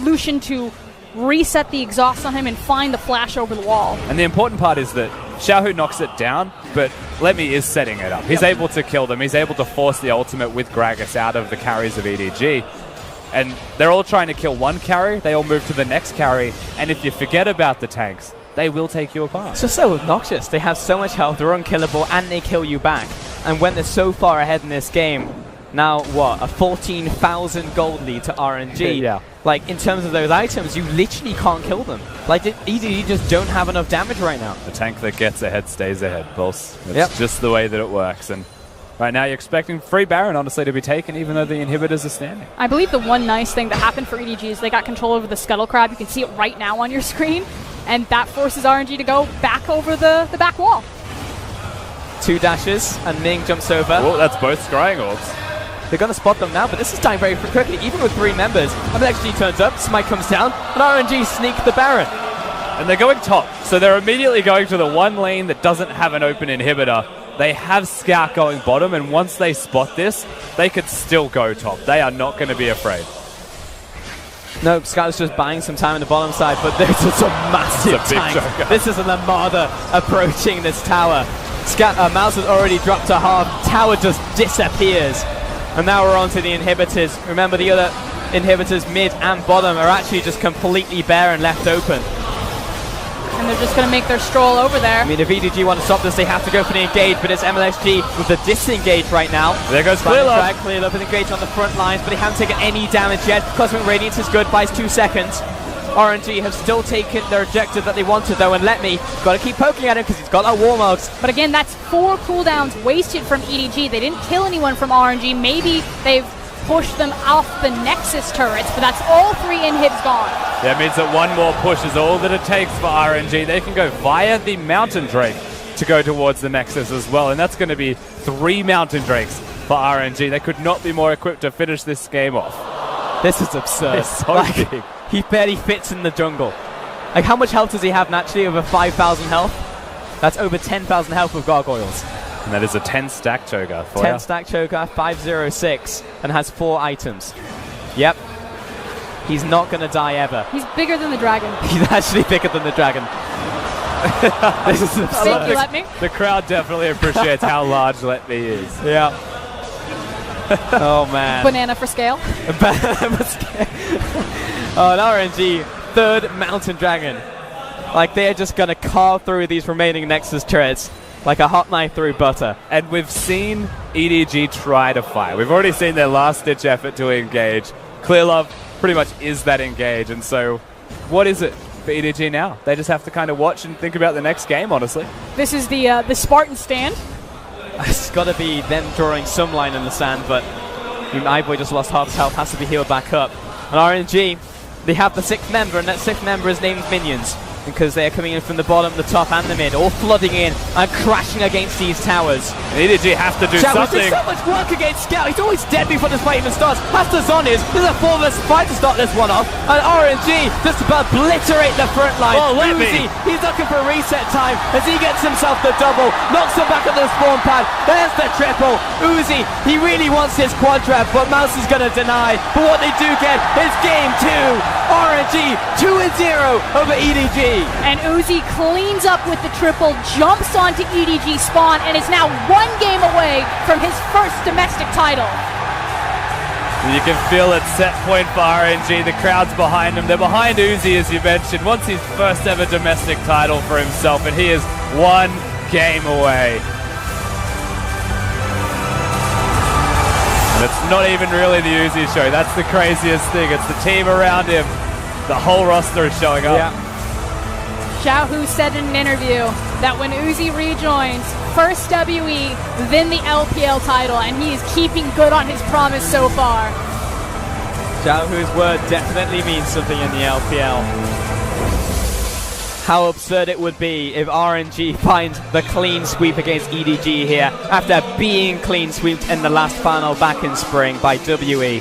Lucian to reset the exhaust on him and find the flash over the wall. And the important part is that Xiaohu knocks it down, but Letme is setting it up. He's able to kill them. He's able to force the ultimate with Gragas out of the carries of EDG. And they're all trying to kill one carry. They all move to the next carry. And if you forget about the tanks, they will take you apart. It's just so obnoxious. They have so much health, they're unkillable, and they kill you back. And when they're so far ahead in this game, now what, a 14,000 gold lead to RNG? Yeah. Like, in terms of those items, you literally can't kill them. Like, EDG just don't have enough damage right now. The tank that gets ahead stays ahead, Pulse. It's Yep. just the way that it works. And right now you're expecting free Baron, honestly, to be taken, even though the inhibitors are standing. I believe the one nice thing that happened for EDG is they got control over the Scuttle Crab. You can see it right now on your screen. And that forces RNG to go back over the back wall. 2 dashes, and Ming jumps over. Oh, that's both scrying orbs. They're going to spot them now, but this is dying very quickly, even with 3 members. MLXG turns up, Smite comes down, and RNG sneak the Baron. And they're going top, so they're immediately going to the one lane that doesn't have an open inhibitor. They have Scout going bottom, and once they spot this, they could still go top. They are not going to be afraid. Nope, Scout's just buying some time on the bottom side, but this is a massive It's a big tank. joker. This is an Armada approaching this tower. Mouse has already dropped to half. Tower just disappears. And now we're on to the inhibitors. Remember, the other inhibitors, mid and bottom, are actually just completely bare and left open. And they're just going to make their stroll over there. I mean, if EDG want to stop this, they have to go for the engage, but it's MLXG with the disengage right now. There goes Clearlove. Clearlove with engage on the front lines, but they haven't taken any damage yet. Cosmic Radiance is good, buys 2 seconds. RNG have still taken their objective that they wanted, though, and Letme got to keep poking at him because he's got that Warmogs. But again, that's 4 cooldowns wasted from EDG. They didn't kill anyone from RNG. Maybe they've pushed them off the Nexus turrets, but that's all 3 inhibs gone. That means that one more push is all that it takes for RNG. They can go via the Mountain Drake to go towards the Nexus as well, and that's going to be 3 Mountain Drakes for RNG. They could not be more equipped to finish this game off. This is absurd. It's so big. He barely fits in the jungle. Like, how much health does he have naturally? Over 5,000 health? That's over 10,000 health with Gargoyles. And that is a 10-stack choker for 10 you. stack choker, 506, and has 4 items. Yep. He's not going to die ever. He's bigger than the dragon. He's actually bigger than the dragon. This is absurd. Thank you, Letme. The crowd definitely appreciates how large Letme is. Yeah. Oh, man. Banana for scale. Oh, an RNG, 3rd Mountain Dragon. Like, they're just going to carve through these remaining Nexus turrets like a hot knife through butter. And we've seen EDG try to fight. We've already seen their last-ditch effort to engage. Clearlove pretty much is that engage, and so what is it for EDG now? They just have to kind of watch and think about the next game, honestly. This is the Spartan stand. It's got to be them drawing some line in the sand, but iBoy just lost half his health, has to be healed back up. And RNG, they have the 6th member, and that 6th member is named Minions. because they're coming in from the bottom, the top, and the mid, all flooding in and crashing against these towers. EDG have to do something. There's so much work against Scout. He's always dead before this fight even starts. Has to on his. There's a 4 vs 5 to start this one off, and RNG just about obliterate the front line. Oh, Uzi, he's looking for a reset time as he gets himself the double, knocks him back at the spawn pad. There's the triple. Uzi, he really wants his quad trap, but Mouse is going to deny. But what they do get is game 2. RNG 2-0 over EDG. And Uzi cleans up with the triple, jumps onto EDG spawn, and is now 1 game away from his first domestic title. You can feel it, set point for RNG. The crowd's behind him. They're behind Uzi, as you mentioned. Wants his first ever domestic title for himself, and he is 1 game away. And it's not even really the Uzi show. That's the craziest thing. It's the team around him. The whole roster is showing up. Yeah. Xiaohu said in an interview that when Uzi rejoins, first WE, then the LPL title, and he is keeping good on his promise so far. Xiaohu's word definitely means something in the LPL. How absurd it would be if RNG finds the clean sweep against EDG here after being clean sweeped in the last final back in spring by WE.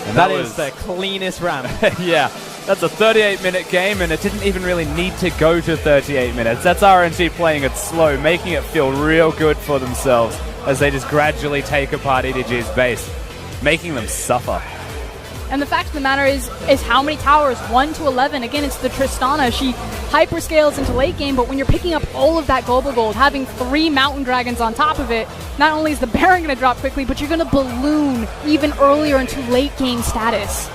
And that is the cleanest ramp. Yeah. That's a 38-minute game, and it didn't even really need to go to 38 minutes. That's RNG playing it slow, making it feel real good for themselves as they just gradually take apart EDG's base, making them suffer. And the fact of the matter is how many towers? 1 to 11. Again, it's the Tristana. She hyperscales into late game, but when you're picking up all of that global gold, having 3 mountain dragons on top of it, not only is the Baron going to drop quickly, but you're going to balloon even earlier into late game status.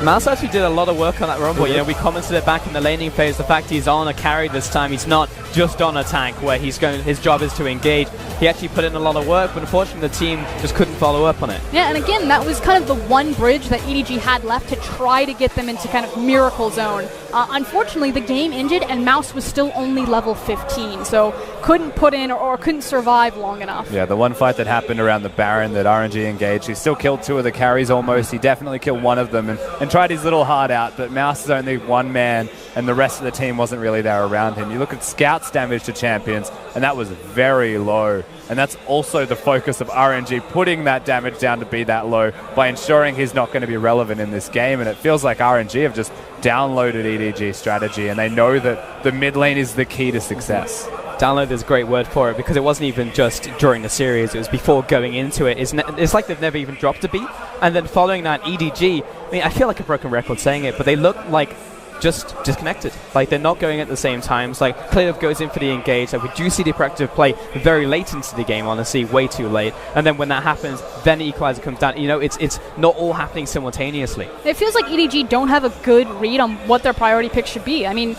Mouse actually did a lot of work on that rumble. You know, we commented it back in the laning phase. The fact he's on a carry this time, he's not just on a tank where he's going. His job is to engage. He actually put in a lot of work, but unfortunately the team just couldn't follow up on it. Yeah, and again, that was kind of the one bridge that EDG had left to try to get them into kind of miracle zone. Unfortunately, the game ended, and Mouse was still only level 15, so couldn't put in or couldn't survive long enough. Yeah, the one fight that happened around the Baron that RNG engaged, he still killed 2 of the carries almost. He definitely killed 1 of them and tried his little heart out, but Mouse is only 1 man, and the rest of the team wasn't really there around him. You look at Scout's damage to champions, and that was very low. And that's also the focus of RNG, putting that damage down to be that low by ensuring he's not going to be relevant in this game. And it feels like RNG have just downloaded EDG's strategy, and they know that the mid lane is the key to success. Download is a great word for it, because it wasn't even just during the series, it was before going into it. It's like they've never even dropped a beat. And then following that, EDG, I mean, I feel like a broken record saying it, but they look like just disconnected. Like, they're not going at the same times. Like, Clearlove goes in for the engage. Like, we do see the proactive play very late into the game, honestly, way too late. And then when that happens, then the equalizer comes down. You know, it's not all happening simultaneously. It feels like EDG don't have a good read on what their priority pick should be. I mean,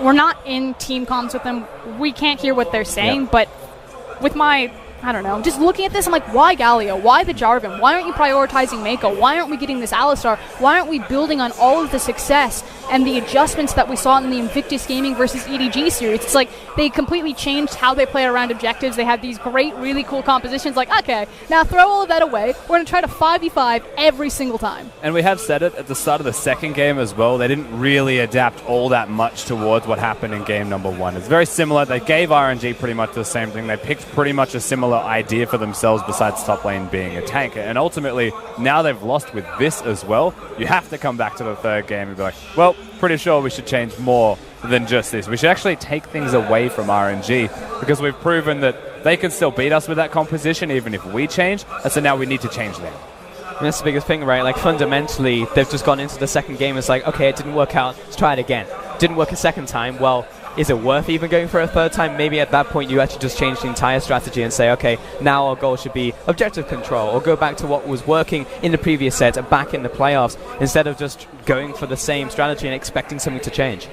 we're not in team comms with them. We can't hear what they're saying, but with my, I don't know, just looking at this, I'm like, why Galio? Why the Jarvan? Why aren't you prioritizing Mako? Why aren't we getting this Alistar? Why aren't we building on all of the success and the adjustments that we saw in the Invictus Gaming versus EDG series? It's like they completely changed how they play around objectives. They had these great, really cool compositions. Like, okay, now throw all of that away. We're going to try to 5v5 every single time. And we have said it at the start of the second game as well. They didn't really adapt all that much towards what happened in game number 1. It's very similar. They gave RNG pretty much the same thing. They picked pretty much a similar idea for themselves besides top lane being a tank. And ultimately, now they've lost with this as well. You have to come back to the third game and be like, well, pretty sure we should change more than just this. We should actually take things away from RNG, because we've proven that they can still beat us with that composition even if we change, and so now we need to change them. And that's the biggest thing, right? Like, fundamentally, they've just gone into the second game. It's like, okay, it didn't work out. Let's try it again. Didn't work a second time. Well, is it worth even going for a third time? Maybe at that point you actually just change the entire strategy and say, okay, now our goal should be objective control, or go back to what was working in the previous set and back in the playoffs, instead of just going for the same strategy and expecting something to change.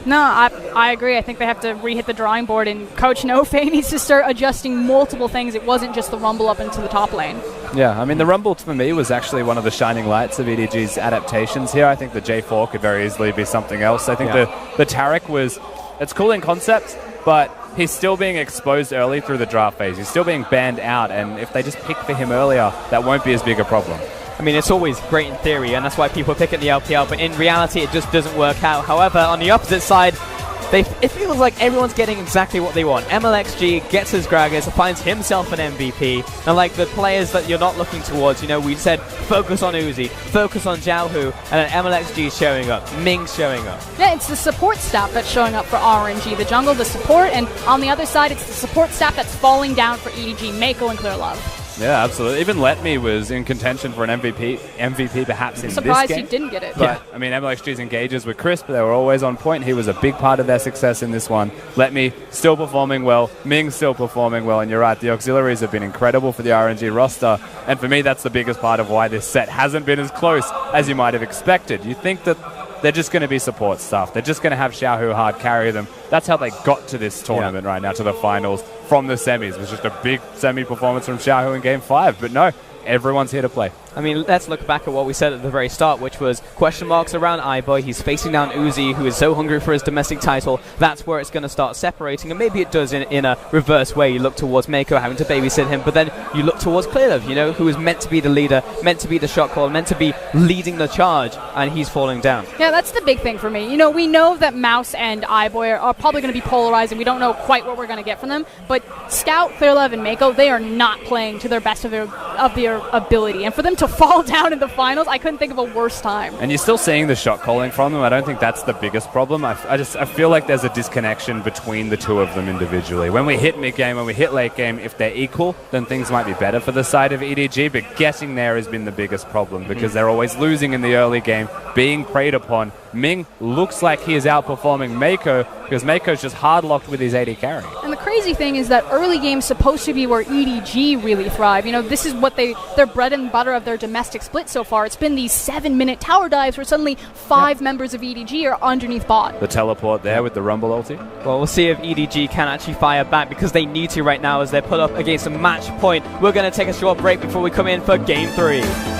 No, I agree. I think they have to re-hit the drawing board, and Coach Nofe needs to start adjusting multiple things. It wasn't just the rumble up into the top lane. Yeah, I mean, the rumble for me was actually one of the shining lights of EDG's adaptations here. I think the J4 could very easily be something else. I think the Taric was, it's cool in concept, but he's still being exposed early through the draft phase. He's still being banned out, and if they just pick for him earlier, that won't be as big a problem. I mean, it's always great in theory, and that's why people pick at the LPL, but in reality, it just doesn't work out. However, on the opposite side, it feels like everyone's getting exactly what they want. MLXG gets his Gragas, finds himself an MVP, and like the players that you're not looking towards, you know, we said focus on Uzi, focus on Xiaohu, and then MLXG is showing up, Ming's showing up. Yeah, it's the support staff that's showing up for RNG, the jungle, the support, and on the other side, it's the support staff that's falling down for EDG, Mako and Clear Love. Yeah, absolutely. Even Let Me was in contention for an MVP perhaps in this game. Surprised he didn't get it. But, I mean, MLXG's engages were crisp. They were always on point. He was a big part of their success in this one. Let Me still performing well. Ming still performing well. And you're right, the auxiliaries have been incredible for the RNG roster. And for me, that's the biggest part of why this set hasn't been as close as you might have expected. You think that they're just going to be support stuff. They're just going to have Xiaohu hard carry them. That's how they got to this tournament right now, to the finals from the semis. It was just a big semi performance from Xiaohu in Game 5. But no, everyone's here to play. I mean, let's look back at what we said at the very start, which was question marks around iBoy. He's facing down Uzi, who is so hungry for his domestic title. That's where it's going to start separating, and maybe it does in a reverse way. You look towards Mako, having to babysit him, but then you look towards Clearlove, you know, who is meant to be the leader, meant to be the shot caller, meant to be leading the charge, and he's falling down. Yeah, that's the big thing for me. You know, we know that Mouse and iBoy are probably going to be polarized, and we don't know quite what we're going to get from them, but Scout, Clearlove, and Mako, they are not playing to their best of their ability, and for them to fall down in the finals, I couldn't think of a worse time. And you're still seeing the shot calling from them. I don't think that's the biggest problem. I feel like there's a disconnection between the two of them individually. When we hit mid-game, when we hit late game, if they're equal, then things might be better for the side of EDG, but getting there has been the biggest problem because they're always losing in the early game, being preyed upon. Ming looks like he is outperforming Mako because Mako's just hard-locked with his 80 carry. And the crazy thing is that early game's supposed to be where EDG really thrive. You know, this is what their bread and butter of their domestic split so far. It's been these 7-minute tower dives where suddenly 5 members of EDG are underneath bot. The teleport there with the Rumble ulti. Well, we'll see if EDG can actually fire back because they need to right now as they're put up against a match point. We're going to take a short break before we come in for Game 3.